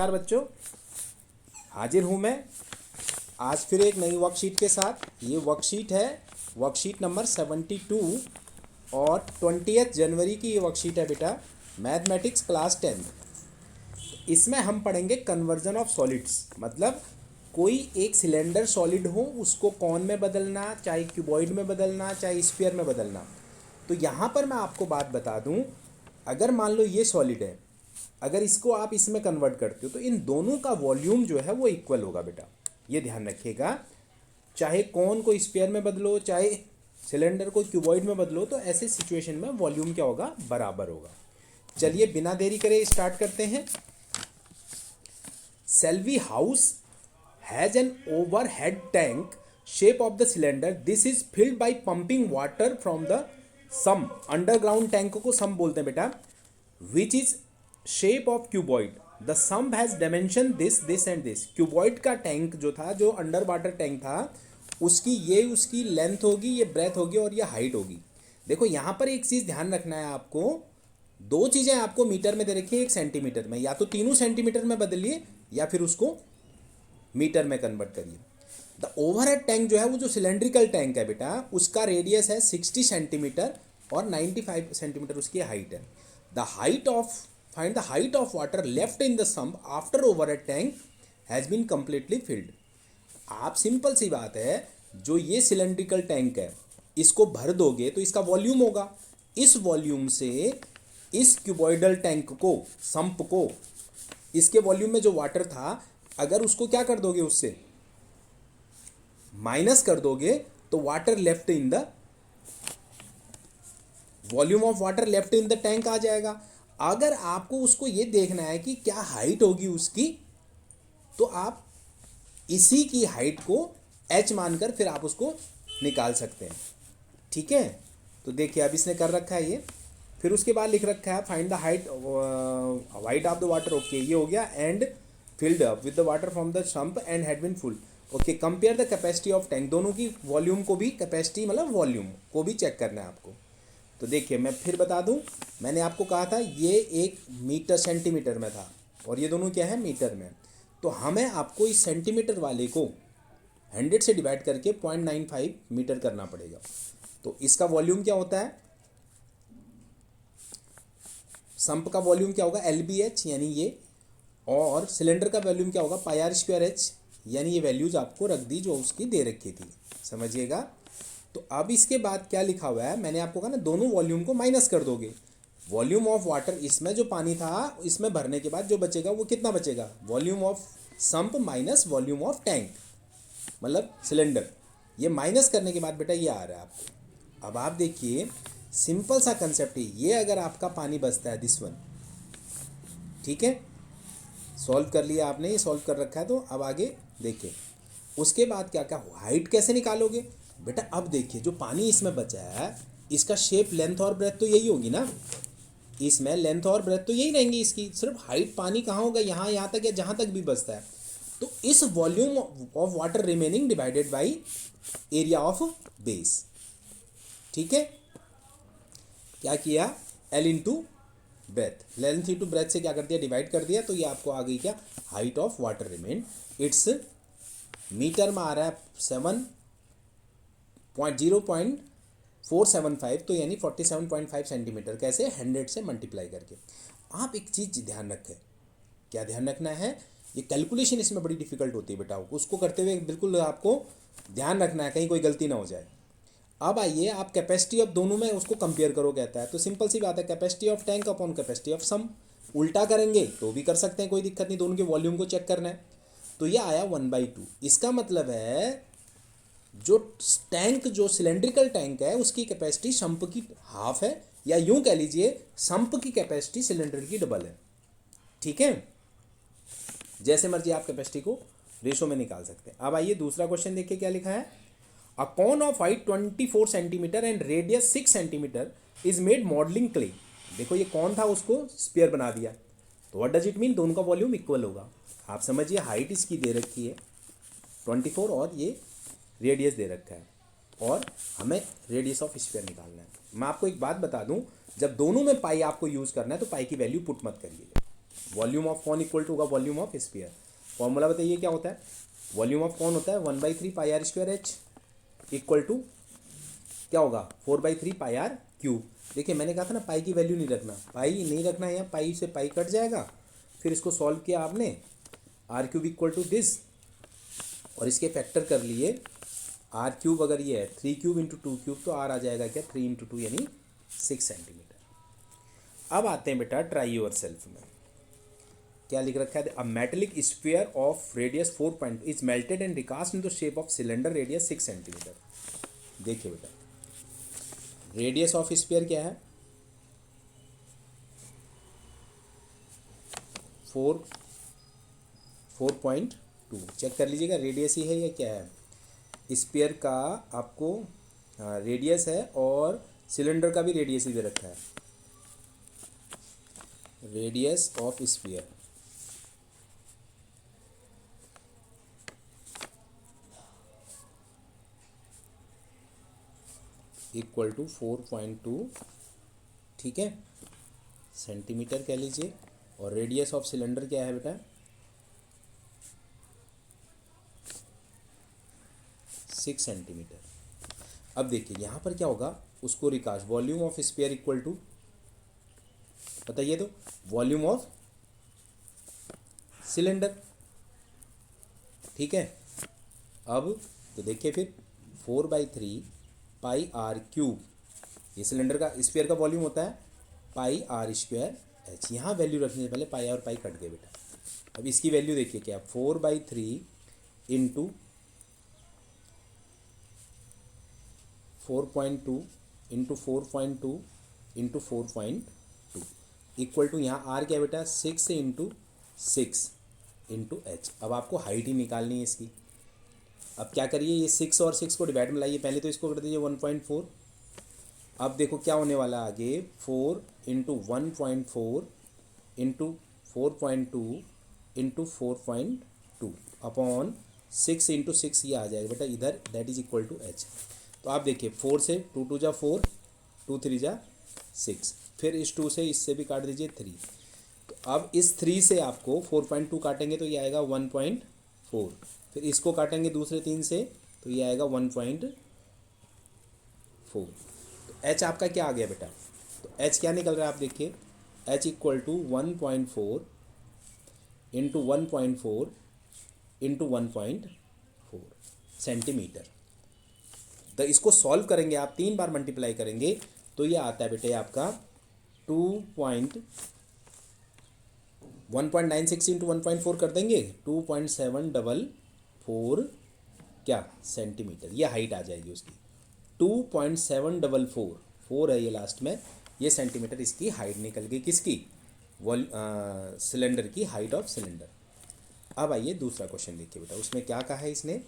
नमस्कार बच्चों, हाजिर हूँ मैं आज फिर एक नई वर्कशीट के साथ। ये वर्कशीट है वर्कशीट नंबर 72 और 20 जनवरी की ये वर्कशीट है बेटा, मैथमेटिक्स क्लास 10। इसमें हम पढ़ेंगे कन्वर्जन ऑफ सॉलिड्स, मतलब कोई एक सिलेंडर सॉलिड हो उसको कॉन में बदलना, चाहे क्यूबॉइड में बदलना, चाहे स्फीयर में बदलना। तो यहाँ पर मैं आपको बात बता दूँ, अगर मान लो ये सॉलिड है, अगर इसको आप इसमें कन्वर्ट करते हो तो इन दोनों का वॉल्यूम जो है वो इक्वल होगा बेटा, ये ध्यान रखिएगा। चाहे कॉन को स्फीयर में बदलो, चाहे सिलेंडर को क्यूबॉइड में बदलो, तो ऐसे सिचुएशन में वॉल्यूम क्या होगा, बराबर होगा। चलिए बिना देरी करे स्टार्ट करते हैं। Selvi house has an overhead tank shape of the cylinder, this is filled by pumping water from the sump. Underground tank को सम बोलते हैं बेटा, which is shape of cuboid, the sump has dimension this and this. Cuboid का tank जो था, जो under water tank था, उसकी लेंथ होगी, ये ब्रेथ होगी और ये हाइट होगी। देखो यहाँ पर एक चीज़ ध्यान रखना है आपको, दो चीज़ें आपको मीटर में दे रखी है, एक सेंटीमीटर में। या तो तीनों सेंटीमीटर में बदलिए या फिर उसको मीटर में कन्वर्ट करिए। द ओवरहेड टैंक जो है, वो जो सिलेंड्रिकल टैंक है बेटा, उसका रेडियस है 60 सेंटीमीटर और 95 सेंटीमीटर उसकी हाइट है। The height of find the height of water left in the sump after overhead tank has been completely filled. आप सिंपल सी बात है, जो ये सिलेंड्रिकल टैंक है इसको भर दोगे तो इसका वॉल्यूम होगा। इस वॉल्यूम से इस क्यूबॉइडल टैंक को, सम्प को, इसके वॉल्यूम में जो वाटर था, अगर उसको क्या कर दोगे, उससे माइनस कर दोगे तो water left in the volume of water left in the tank आ जाएगा। अगर आपको उसको ये देखना है कि क्या हाइट होगी उसकी, तो आप इसी की हाइट को h मानकर फिर आप उसको निकाल सकते हैं। ठीक है, तो देखिए अब इसने कर रखा है ये, फिर उसके बाद लिख रखा है find the height of the water. Okay, ये हो गया। And filled up with the water from the sump and had been full. Okay, compare the capacity of tank. दोनों की वॉल्यूम को भी, कैपेसिटी मतलब वॉल्यूम को भी चेक करना है आपको। तो देखिए मैं फिर बता दूं, मैंने आपको कहा था ये एक मीटर सेंटीमीटर में था और ये दोनों क्या है, मीटर में। तो हमें आपको इस सेंटीमीटर वाले को 100 से डिवाइड करके 0.95 मीटर करना पड़ेगा। तो इसका वॉल्यूम क्या होता है, सम्प का वॉल्यूम क्या होगा, LBH यानी ये, और सिलेंडर का वॉल्यूम क्या होगा, πr²h, यानी ये वैल्यूज आपको रख दी जो उसकी दे रखी थी, समझिएगा। तो अब इसके बाद क्या लिखा हुआ है, मैंने आपको कहा ना, दोनों वॉल्यूम को माइनस कर दोगे। वॉल्यूम ऑफ वाटर, इसमें जो पानी था, इसमें भरने के बाद जो बचेगा वो कितना बचेगा, volume of sump minus volume of tank, मतलब सिलेंडर। ये माइनस करने के बाद बेटा ये आ रहा है आपको। अब आप देखिए, सिंपल सा कंसेप्ट है ये। अगर आपका पानी बचता है, दिस वन, ठीक है, सॉल्व कर लिया आपने, ये सॉल्व कर रखा है। तो अब आगे देखिए, उसके बाद क्या क्या, हाइट कैसे निकालोगे बेटा। अब देखिए, जो पानी इसमें बचा है, इसका शेप, लेंथ और ब्रेथ तो यही होगी ना, इसमें लेंथ और ब्रेथ तो यही रहेंगी इसकी। सिर्फ हाइट पानी कहाँ होगा, यहाँ तक या जहाँ तक भी बचता है। तो इस volume of water remaining divided by area of base. ठीक है, क्या किया, L into breadth, length into breadth से क्या कर दिया, डिवाइड कर दिया। तो ये आपको आ गई क्या, height of water remain. It's metre में आ रहा है 0.475, तो यानी 47.5 सेंटीमीटर। कैसे, 100 से मल्टीप्लाई करके। आप एक चीज़ ध्यान रखें, क्या ध्यान रखना है, ये कैलकुलेशन इसमें बड़ी डिफिकल्ट होती है बेटा, उसको करते हुए बिल्कुल आपको ध्यान रखना है, कहीं कोई गलती ना हो जाए। अब आइए, आप कैपेसिटी ऑफ दोनों में उसको कंपेयर करो कहता है, तो सिंपल सी बात है, capacity of tank upon capacity of sum. उल्टा करेंगे तो भी कर सकते हैं, कोई दिक्कत नहीं, दोनों के वॉल्यूम को चेक करना है। तो ये आया 1/2। इसका मतलब है जो टैंक, जो सिलेंड्रिकल टैंक है, उसकी कैपेसिटी सम्प की हाफ है, या यूं कह लीजिए सम्प की कैपेसिटी सिलेंडर की डबल है। ठीक है, जैसे मर्जी आप कैपेसिटी को रेशो में निकाल सकते हैं। अब आइए दूसरा क्वेश्चन देखिए क्या लिखा है। A cone of height 24 centimetre and radius 6 centimetre is made modelling clay. देखो ये कौन था, उसको स्फीयर बना दिया। तो व्हाट डज इट मीन, दोनों का वॉल्यूम इक्वल होगा। आप समझिए, हाइट इसकी दे रखी है 24 और ये रेडियस दे रखा है, और हमें रेडियस ऑफ स्फीयर निकालना है। मैं आपको एक बात बता दूं, जब दोनों में पाई आपको यूज़ करना है तो पाई की वैल्यू पुट मत करिएगा। Volume of cone equal to होगा वॉल्यूम ऑफ स्फीयर। फॉर्मूला बताइए क्या होता है, वॉल्यूम ऑफ कॉन होता है 1/3 πr² इक्वल टू क्या होगा 4/3 πr³। देखिए मैंने कहा था ना पाई की वैल्यू नहीं रखना, पाई नहीं रखना है, यहाँ पाई से पाई कट जाएगा। फिर इसको सॉल्व किया आपने, r³ इक्वल टू दिस, और इसके फैक्टर कर लिए। r³ अगर ये है 3³ इंटू 2³ तो r आ जाएगा क्या 3 इंटू 2 यानी 6 सेंटीमीटर। अब आते हैं बेटा ट्राई योर सेल्फ में, क्या लिख रखा है, a metallic sphere of radius 4 point is melted and recast in the shape of cylinder radius 6 centimetre. देखिए बेटा रेडियस ऑफ स्फीयर क्या है 4.2। चेक कर लीजिएगा रेडियस ही है या क्या है, स्फीयर का आपको रेडियस है और सिलेंडर का भी रेडियस ही दे रखा है, radius of sphere equal to 4.2, ठीक है, सेंटीमीटर कह लीजिए। और रेडियस ऑफ सिलेंडर क्या है बेटा 6 सेंटीमीटर। अब देखिए यहाँ पर क्या होगा, उसको recast volume of sphere equal to, बताइए तो, वॉल्यूम ऑफ सिलेंडर, ठीक है। अब तो देखिए फिर 4/3 πr³, ये सिलेंडर का स्फीयर का वॉल्यूम होता है πr²h। यहाँ वैल्यू रखने से पहले पाई और पाई कट गए बेटा। अब इसकी वैल्यू देखिए क्या 4/3 into 4.2 into 4.2 into 4.2 equal to यहाँ आर क्या है बेटा 6 इंटू 6 इंटू एच। अब आपको हाइट ही निकालनी है इसकी। अब क्या करिए, ये 6 और 6 को डिवाइड में लाइए, पहले तो इसको कर दीजिए 1.4। अब देखो क्या होने वाला आगे 4 into 1.4 into 4.2 into 4.2 upon 6 into 6 ये आ जाएगा बेटा इधर, that is equal to H. तो आप देखिए 4 से 2 2 जा 4, 2 3 जा 6, फिर इस 2 से इससे भी काट दीजिए 3। तो अब इस 3 से आपको 4.2 काटेंगे तो ये आएगा 1.4, फिर इसको काटेंगे दूसरे 3 से तो ये आएगा 1.4। तो एच आपका क्या आ गया बेटा, तो एच क्या निकल रहा है आप देखिए, H equal to 1.4 into 1.4 into 1.4 centimetre. तो इसको सॉल्व करेंगे आप 3 बार मल्टीप्लाई करेंगे तो ये आता है बेटे आपका 1.96 इंटू 1.4 कर देंगे 2.744 क्या सेंटीमीटर, ये हाइट आ जाएगी उसकी 2.744, 4 है ये लास्ट में, ये सेंटीमीटर इसकी हाइट निकल गई, किसकी सिलेंडर की, हाइट ऑफ सिलेंडर। अब आइए दूसरा क्वेश्चन देखिए बेटा, उसमें क्या कहा है इसने,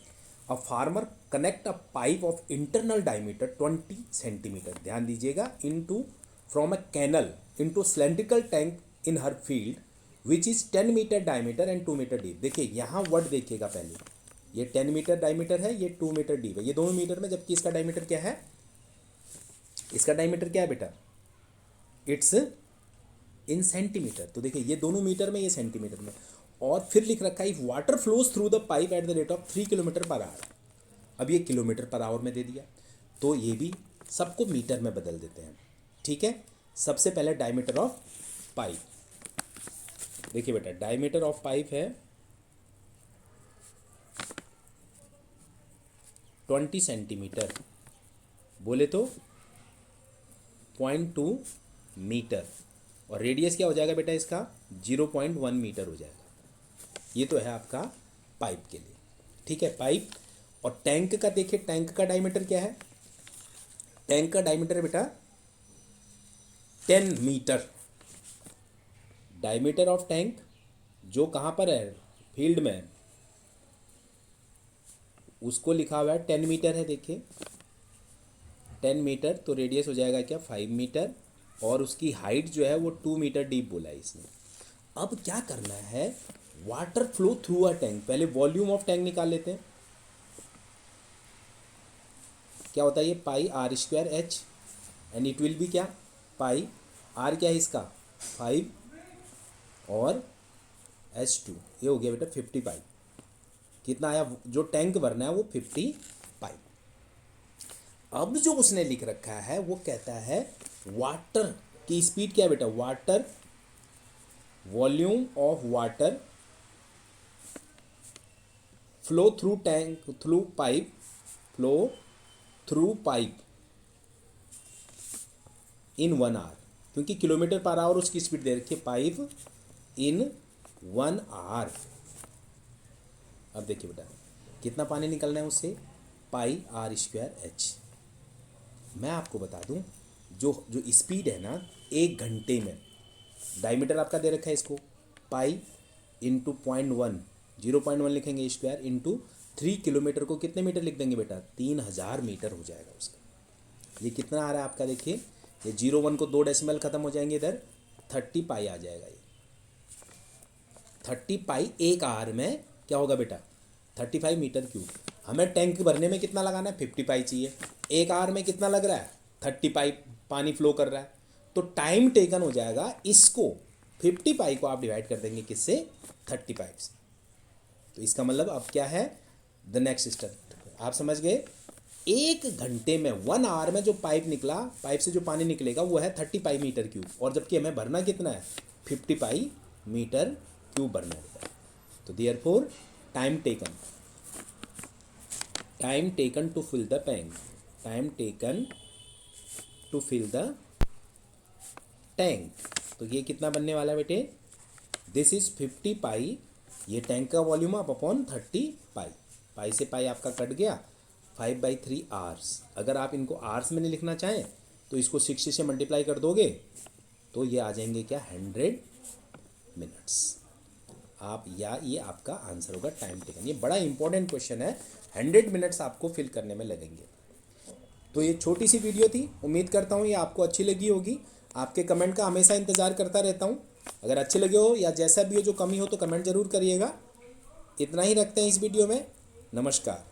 a farmer connect a pipe of internal diameter 20 centimetre, ध्यान दीजिएगा, into from a canal into cylindrical tank in her field which is 10 metre diameter and 2 metre deep. देखिए यहाँ वर्ड देखिएगा पहले, ये 10 मीटर डायमीटर है, ये 2 मीटर डीप है, ये दोनों मीटर में, जबकि इसका डायमीटर क्या है, इसका डायमीटर क्या है बेटा, इट्स इन सेंटीमीटर। तो देखिए ये दोनों मीटर में, ये सेंटीमीटर में, और फिर लिख रखा है if water flows through the pipe at the rate of 3 kilometre पर आवर। अब ये किलोमीटर पर आवर में दे दिया, तो ये भी सबको मीटर में बदल देते हैं, ठीक है। सबसे पहले डायमीटर ऑफ पाइप, देखिए बेटा डायमीटर ऑफ पाइप है 20 सेंटीमीटर, बोले तो 0.2 मीटर, और रेडियस क्या हो जाएगा बेटा इसका 0.1 मीटर हो जाएगा। ये तो है आपका पाइप के लिए, ठीक है पाइप। और टैंक का देखिए, टैंक का डायमीटर क्या है, टैंक का डायमीटर बेटा 10 मीटर, डायमीटर ऑफ टैंक जो कहाँ पर है फील्ड में, उसको लिखा हुआ है 10 मीटर है, देखिए 10 मीटर, तो रेडियस हो जाएगा क्या 5 मीटर, और उसकी हाइट जो है वो 2 मीटर डीप बोला है इसने। अब क्या करना है, water flow through a tank, पहले वॉल्यूम ऑफ टैंक निकाल लेते हैं, क्या होता है ये πr²h and it will be क्या, पाई आर क्या है इसका 5 और H2, ये हो गया बेटा 50 पाइप। कितना आया, जो टैंक भरना है वो 50 पाइप। अब जो उसने लिख रखा है वो कहता है वाटर की स्पीड क्या है बेटा, water volume of water flow through tank through pipe, flow through pipe in 1 hour, क्योंकि किलोमीटर पर आवर उसकी स्पीड दे रखी है, पाइप इन 1 आवर। अब देखिए बेटा कितना पानी निकलना है उससे, पाई आर स्क्वायर एच। मैं आपको बता दूं जो जो स्पीड है ना 1 घंटे में, डायमीटर आपका दे रखा है इसको, पाई इंटू 0.1, 0.1 लिखेंगे स्क्वायर इंटू 3 किलोमीटर को कितने मीटर लिख देंगे बेटा, 3000 मीटर हो जाएगा उसका। ये कितना आ रहा है आपका, देखिए ये 0.1 को 2 डेसिमल खत्म हो जाएंगे, इधर 30 पाई आ जाएगा। ये 30 पाई 1 आवर में क्या होगा बेटा, 35 मीटर क्यूब। हमें टैंक भरने में कितना लगाना है, 50 पाई चाहिए। 1 आवर में कितना लग रहा है, 30 पाई पानी फ्लो कर रहा है, तो टाइम टेकन हो जाएगा, इसको 50 पाई को आप डिवाइड कर देंगे किससे, 30 पाइप से। तो इसका मतलब अब क्या है, द नेक्स्ट स्टेप आप समझ गए। 1 घंटे में 1 आवर में जो पाइप निकला, पाइप से जो पानी निकलेगा वो है 30 पाई मीटर क्यूब, और जबकि हमें भरना कितना है, 50 पाई मीटर क्यूब भरना है। तो therefore time taken to fill the tank, time taken to fill the tank, तो ये कितना बनने वाला है बेटे, दिस इज 50 पाई, ये टैंक का वॉल्यूम आप अपॉन 30 पाई, पाई से पाई आपका कट गया, 5/3 आवर्स। अगर आप इनको आवर्स में नहीं लिखना चाहें तो इसको 60 से मल्टीप्लाई कर दोगे तो ये आ जाएंगे क्या, 100 मिनट्स। आप या ये आपका आंसर होगा टाइम टेकन। ये बड़ा इंपॉर्टेंट क्वेश्चन है, 100 मिनट्स आपको फिल करने में लगेंगे। तो ये छोटी सी वीडियो थी, उम्मीद करता हूँ ये आपको अच्छी लगी होगी। आपके कमेंट का हमेशा इंतज़ार करता रहता हूँ। अगर अच्छे लगे हो या जैसा भी हो, जो कमी हो तो कमेंट ज़रूर करिएगा। इतना ही रखते हैं इस वीडियो में। नमस्कार।